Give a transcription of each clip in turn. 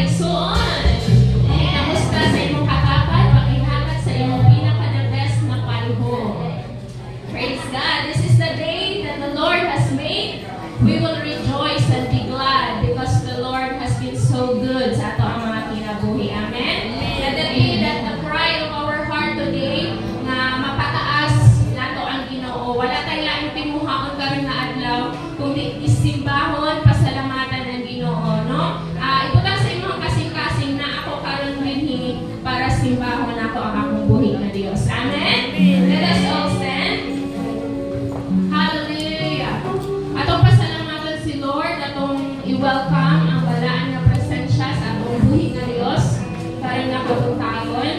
igsoon. Kamusta sa imong katapat? Pakihatag sa imong pinaka-the best na paluho. Praise God. This is the day that the Lord has made. We will rejoice and be glad because the Lord has been so good sa ato ang mga kinabuhi. Amen? Let it be that the cry of our heart today na mapataas nato ang Ginoo. Wala tayo laing pimuhaon karon nga adlaw kundi isimbahon, pasalamatan ang Ginoo, no? Ibutang sa imong kasing-kasing na ako karon dinhi para simbahon ako ang akong buhi nga Dios. Amen? Let us all stand. Hallelujah. Atong pasalamatan si Lord, atong i-welcome ang balaan na presensya sa atong buhi nga Dios karon nga kabuntagon.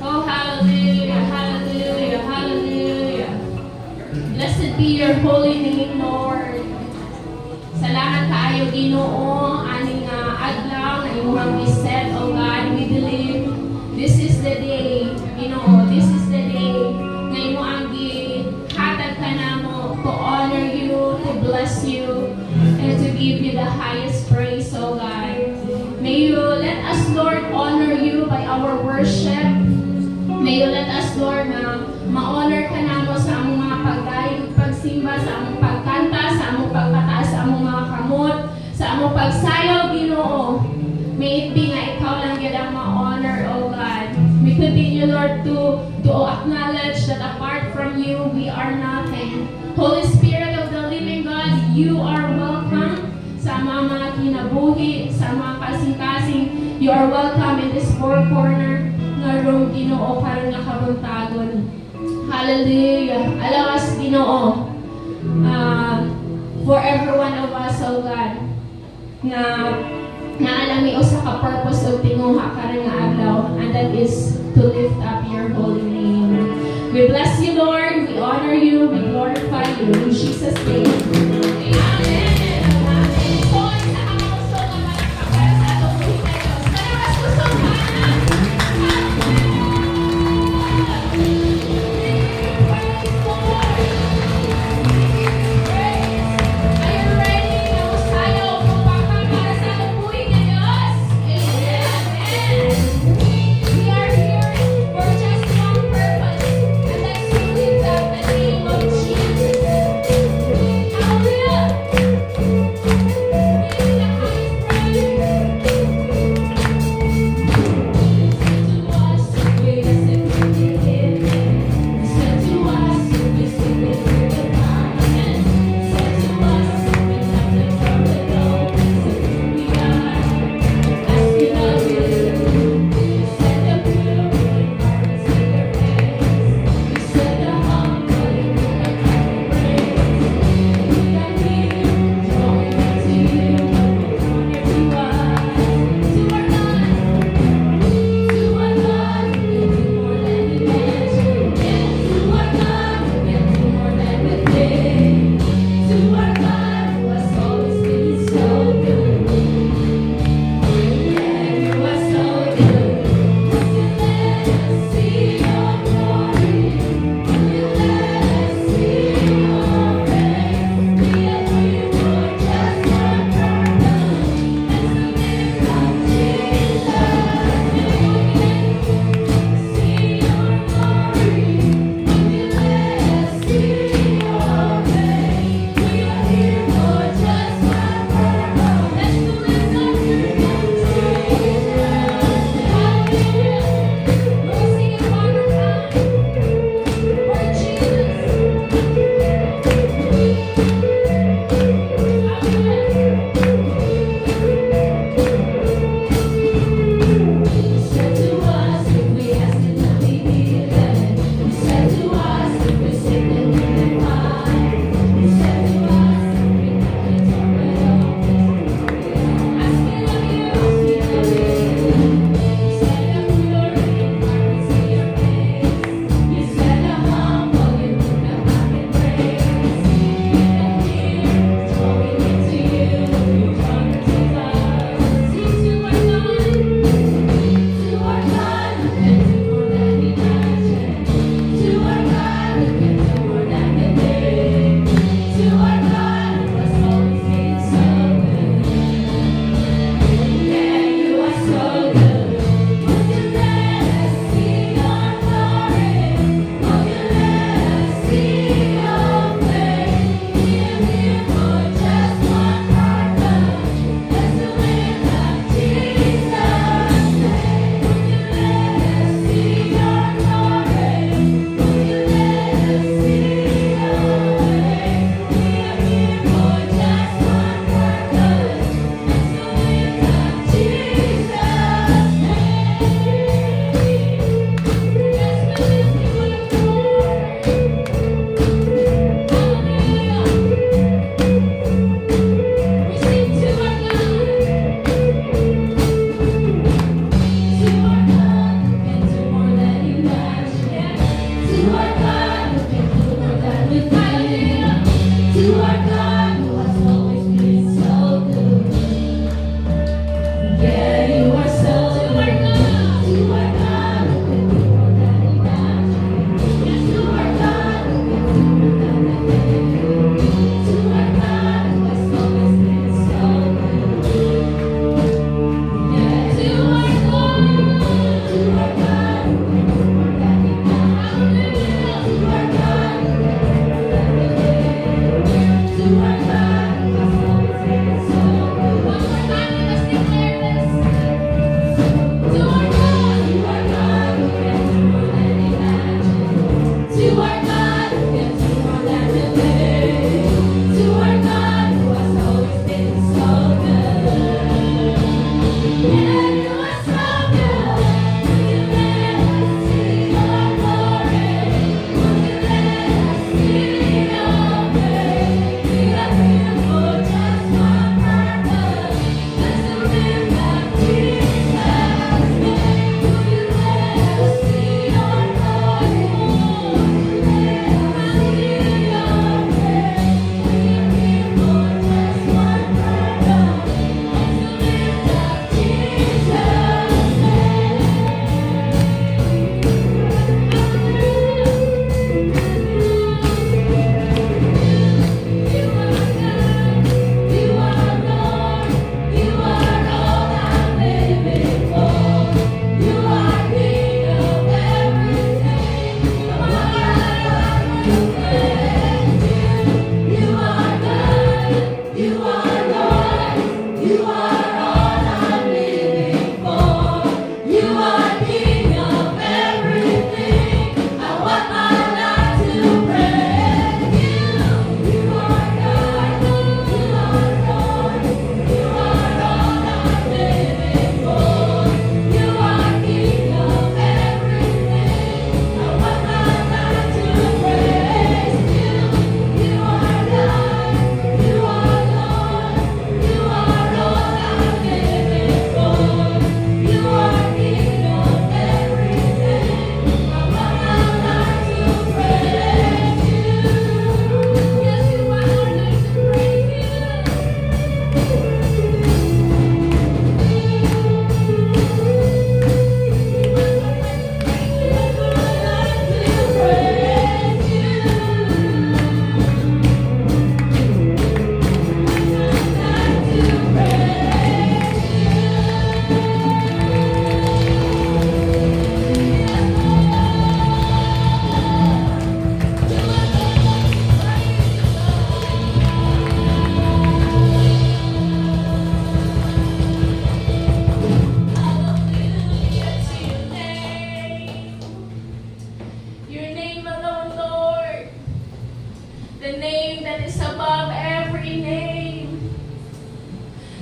Oh, hallelujah, hallelujah, hallelujah. Blessed be your holy name, Lord. Salamat kaayo Ginoo aning adlaw na imong giset, oh God. We believe this is the day, Ginoo. This is the day na imo ang gihatag kanamo to honor you, to bless you, and to give you the highest praise, oh God. May you let us, Lord, honor you by our worship. May you let us, Lord, ma-honor ka namo sa among mga pagdayon, pagsimba, sa among pagkanta, sa among pagpataas, sa among mga kamot, sa among pagsayaw, Ginoo. May it be nga ikaw lang yun ang ma-honor, oh God. We continue, Lord, to acknowledge that apart from you, we are nothing. Holy Spirit of the living God, you are welcome sa mga kinabuhi, sa mga kasing-kasing. You are welcome in this four corner nga room, Ginoo, karon nga kabuntagon. Hallelujah. Alawas, Ginoo. For every one of us, oh God, na naalami o sa ka-purpose of tinguha karon nga adlaw, and that is to lift up your holy name. We bless you, Lord. We honor you. We glorify you. In Jesus' name. Amen. Hallelujah.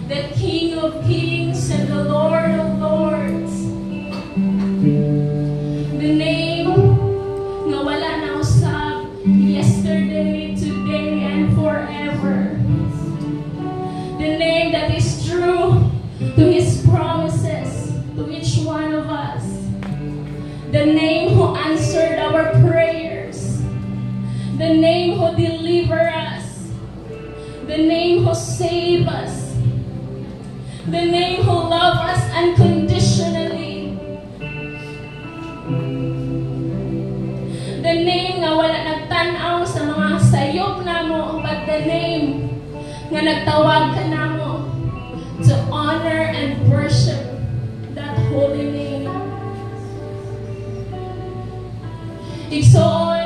the King of Kings and the Lord of Lords. The name na wala na usab, yesterday, today, and forever. The name that is true to His promises to each one of us. The name who answered our prayers. The name who delivered us. The name who saved us. The name who loved us unconditionally. The name nga wala nagtanaw sa mga sayop namo, but the name nga nagtawag ka namo to honor and worship that holy name. Igsoon